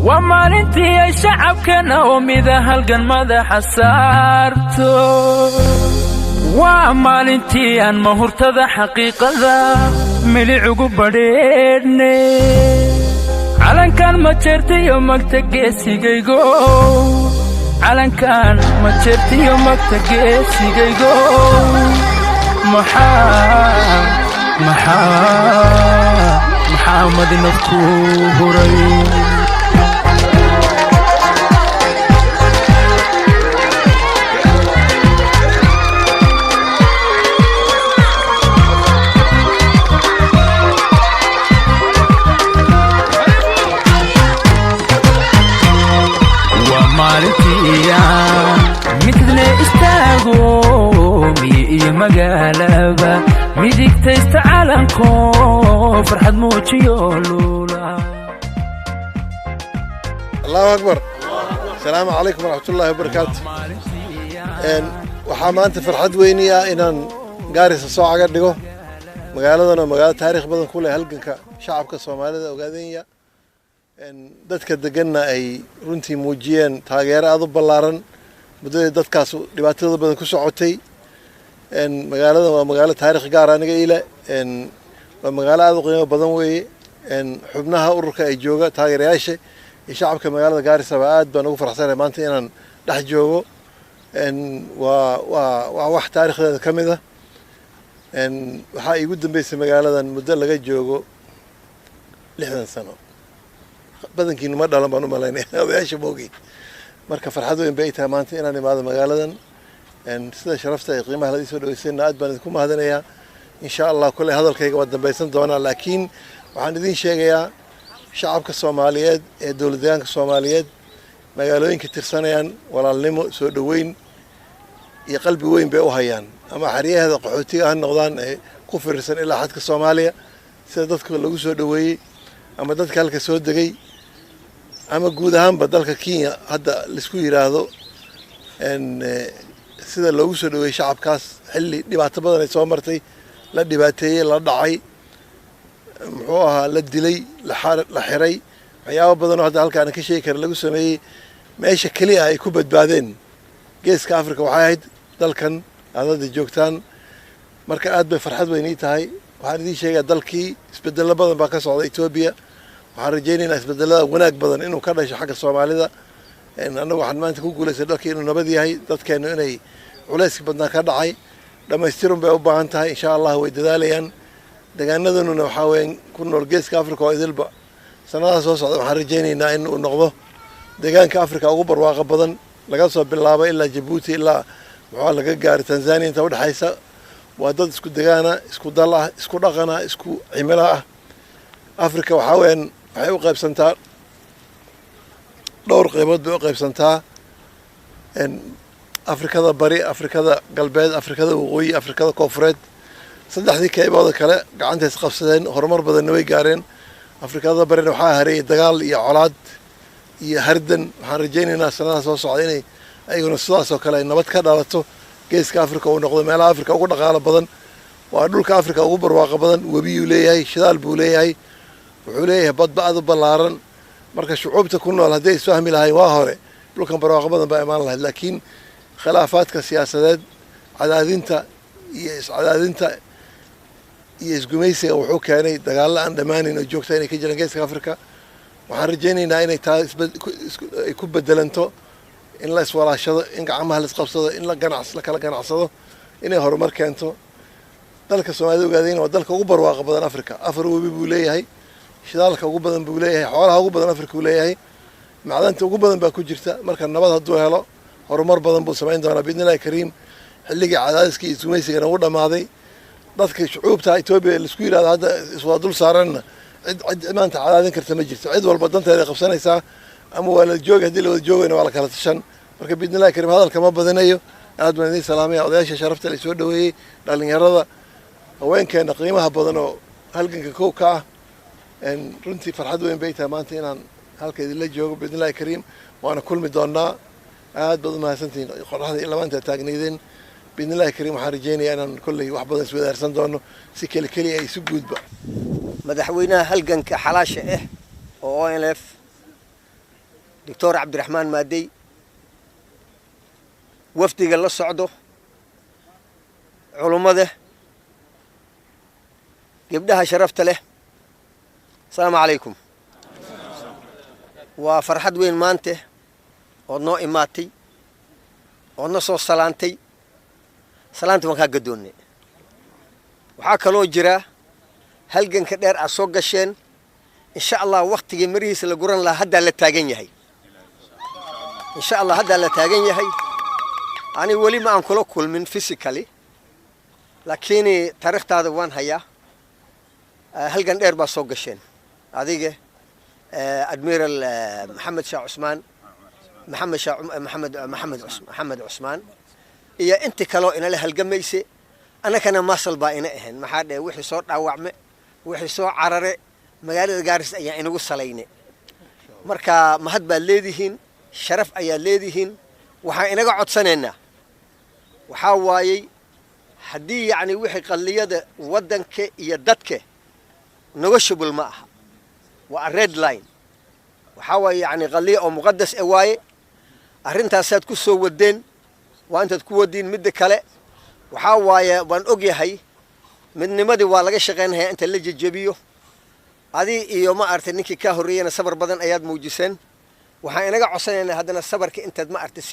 ومالنتي الشعب كان ومذا هلقن ماذا حسارته ومالنتي أن مهرت ذا حقيقة ذا ملي عقوب بديني علن كان ما تشرتي يومك تقيسي قيقو علن كان ما تشرتي يومك تقيسي قيقو محمد نفكوري ومالتيا مثل استاغو مي مقالبة ميديك تستعلنكو فرحة موتي يولولا. الله أكبر. السلام عليكم ورحمة الله وبركاته. waxaa maanta farxad weyniya inaan gaarisa soo caga dhigo magaaladana magaalo taariikh badan ku leh halganka shacabka Soomaalida ogaadeenaya dadka deganna ay runtii muujiyeen taageero aad u ballaaran muddo dadkaas dhibaatada badan ku socotay magaalada waa magaalo taariikh gaar ah aniga ila waa magaalo aad u qiimo badan weeye xubnaha ururka ay jooga taageerayaasha iyo shacabka magaalada gaarisa aad baan ugu faraxsanahay maanta inaan dhex joogo waa wax taariikhdeeda ka mid ah waxaa igu dambeysay magaaladan muddo laga joogo 60 sano badankiina ma dhalan baan u maleynayaa odayaasha moogay marka farxad weyn bay tahay maanta inaan imaado magaaladan sida sharafta iyo qiimaha la soo dhaweysayna aad baan idinku mahadinayaa insha Allah kulay hadalkayga waa dambaysan doonaa laakiin waxaan idin sheegayaa shacabka Soomaaliyeed ee dawladda Soomaaliyeed magaalooyinka tirsanayaan walaalnimo soo dhaweyn iyo qalbi weyn bay u hayaan ama xariyaha qaxootiga ah noqdaan ee ku fiirsan ilaa xadka Soomaaliya sida dadka lagu soo dhaweeyay ama dadka halka soo degay ama guud ahaanba dalka Kenya hadda la isku yiraahdo sida loogu soo dhaweeyay shacabkaas xilli dhibaato badan ay soo martay la dhibaateeyay la dhacay muxuu ahaa la dilay la xiray waxyaabo badan oo hadda halka aan ka sheegi karo lagu sameeyay meesha kaliya ay ku badbaadeen geeska Afrika waxay ahayd dalkan aad joogtaan marka aad bay farxad weyn tahay waxaan idin sheegaa dalkii isbeddello badan baa ka socda Ethiopia waxaan rajaynaynaa isbeddelada wanaag badan inuu ka dhasho xagga Soomaalida anagu waxaan maanta ku guuleysay dalkii inuu nabad yahay dadkeenu inay culays badan ka dhacay dhamaystiran bay u baahan tahay insha Allah way dadaalayaan deegaanaduna waxa weyn ku nool geeska Afrika oo idilba sanadaha soo socda waxaan rajaynaynaa in uu noqdo deegaanka Afrika ugu barwaaqo badan laga soo bilaabo ilaa Djibouti ilaa waxa laga gaaray Tanzania inta u dhaxaysa waa dad isku deegaana isku dal ah isku dhaqan ah isku cimilo ah Afrika waxa weyn waxay u qaybsantaa dhowr qaybood bay u qaybsantaa Afrikada bari Afrikada galbeed Afrikada waqooyi Afrikada koonfureed saddexdii qaybood kale gacanta is qabsadeen horumar badan way gaareen Afrikada bari waxaa haray dagaal iyo colaad iyo hardan waxaan rajaynaynaa sanadaha soo socda inay ayaguna sidaas oo kale nabad ka dhalato geeska Afrika oo noqdo meelaha Afrika ugu dhaqaale badan waa dhulka Afrika ugu barwaaqo badan webiyu leeyahay shidaal buu leeyahay wuxuu leeyahay badbaad ballaaran marka shucuubta ku nool haday isfahmi lahayn waa hore dhulkan barwaaqo badan baa imaan lahayd laakiin khilaafaadka siyaasadeed cadaadinta iyo isgumaysiga wuxuu keenay dagaal aan dhamaanin oo joogta inay ka jiraan geeska Afrika waxaan rajaynaynaa inay taas ay ku bedelanto in la iswalaashado in gacmaha la isqabsado in la kala ganacsado inay horumar keento dalka Soomaaliya ogaadeen waa dalka ugu barwaaqo badan Afrika afar webi buu leeyahay shidaalka ugu badan buu leeyahay xoolaha ugu badan Afrika uu leeyahay macdanta ugu badan baa ku jirta marka nabad hadduu helo horumar badan buu sameyn doonaa biidnillaahi kariim xilligii cadaadiska iyo isgumaysiga uu dhamaaday dadka shucuubta Ethiopia la isku yiraahdo hadda iswaa dul saaranna cid maanta cadaadin karta ma jirto cid walba danteeda qabsanaysaa ama waa la jooga hadii la wada joogayna waa la kala tashan marka biidnillaahi kariim hadalka ma badanayo aad baan idin salaamaya odayaasha sharafta la soo dhaweeyay dhalinyarada haweenkeena qiimaha badan oo halganka kow ka ah runtii farxad weyn bay tahay maanta inaan halka idin la joogo biidnillaahi kariim waana kulmi doonaa aad baad u mahadsantihiin qorraxda ilaa maanta taagnaydeen biidnillaahi kariim waxaan rajaynayaa inaan kolley wax badan iswadaarsan doono si keli ay isu guudba madaxweynaha halganka xalaasha ah oo ONF دكتور عبد الرحمن مادي وفدي قال صعده علماء قبلها شرفت له. السلام عليكم. وفرحت وين مانته ونو إماتي ونصو سلانتي سلانتي ما قدوني وحاك لو جرا هل جن كدير أسوق الشين إن شاء الله وقت جمريس لقرن لا هدا للتاجين يهي إن شاء الله هدا للتاجين يهي أنا ولي ما أنقله كل من فيزيكالي لكني تاريخ هذا وان هيا هل جن دير بسوق الشين هذيك أدميرال محمد شاه عثمان محمد عثمان إيا أنت كلو إن له الجميسي أنا كان ماسل باينه إهن ما حد وحي صوت عوامة وحي صوت عررة مجال الجارس يعني نقول صلينه مركا ما حد بالليدهن شرف أي ليدهن وحين قعد سننا وحاواي حدي يعني وحي قلية ودنك يدتك نوشب الماء والريد لاين وحاواي يعني قلية أو مقدس أواي أرنتها ساد كسو ودين وأنت تكون ودين مد كلا وحاواي وان أجيهاي من نمدي والله شغين هي أنت اللي جبيه هذه يوم ما أرتنيك كهورية أنا صبر بدن أياد موجسين وحين أنا عصينا هذا الصبر كأنت ما أرتسي